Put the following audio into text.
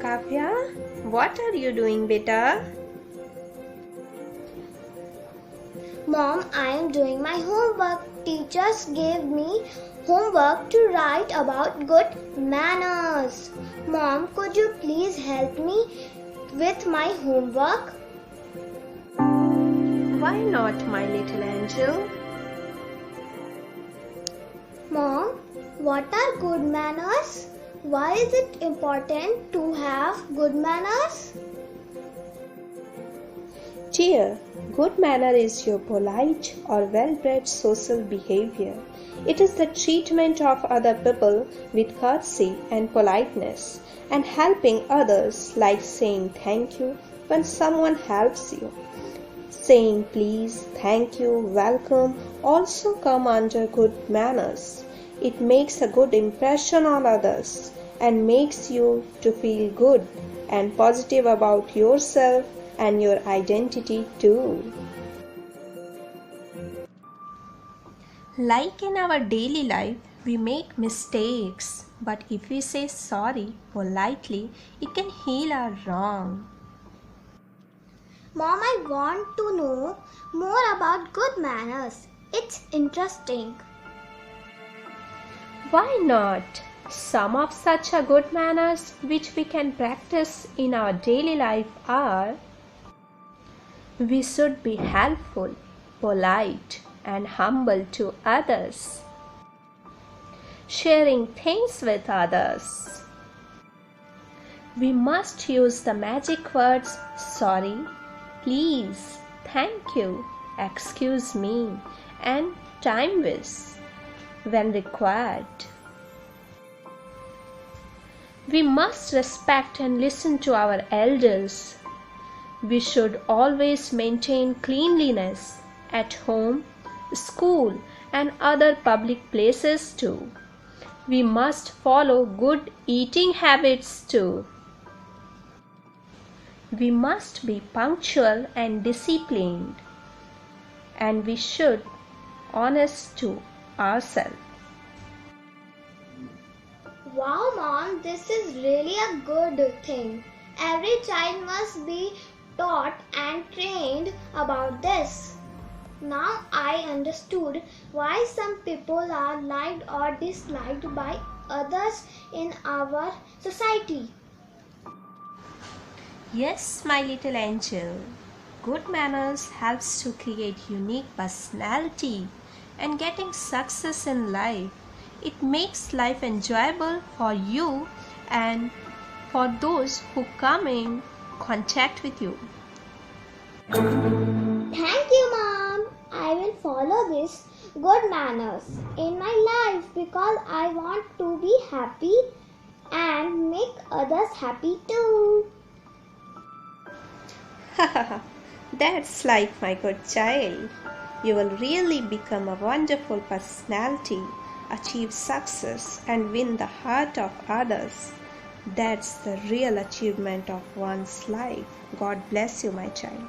Kavya, what are you doing, beta? Mom, I am doing my homework. Teachers gave me homework to write about good manners. Mom, could you please help me with my homework? Why not, my little angel? Mom, what are good manners? Why is it important to have good manners? Dear, good manner is your polite or well-bred social behavior. It is the treatment of other people with courtesy and politeness, and helping others, like saying thank you when someone helps you. Saying please, thank you, welcome also come under good manners. It makes a good impression on others and makes you to feel good and positive about yourself and your identity too. Like in our daily life, we make mistakes, but if we say sorry politely, it can heal our wrong. Mom, I want to know more about good manners. It's interesting. Why not? Some of such a good manners which we can practice in our daily life are: we should be helpful, polite, and humble to others. Sharing things with others. We must use the magic words sorry, please, thank you, excuse me, and time wish when required. We must respect and listen to our elders. We should always maintain cleanliness at home, school, and other public places too. We must follow good eating habits too. We must be punctual and disciplined, and we should honest to ourselves. Wow, Mom, this is really a good thing. Every child must be taught and trained about this. Now I understood why some people are liked or disliked by others in our society. Yes, my little angel. Good manners helps to create unique personality and getting success in life. It makes life enjoyable for you and for those who come in contact with you. Thank you, Mom. I will follow this good manners in my life because I want to be happy and make others happy too. That's like my good child. You will really become a wonderful personality, achieve success, and win the heart of others. That's the real achievement of one's life. God bless you, my child.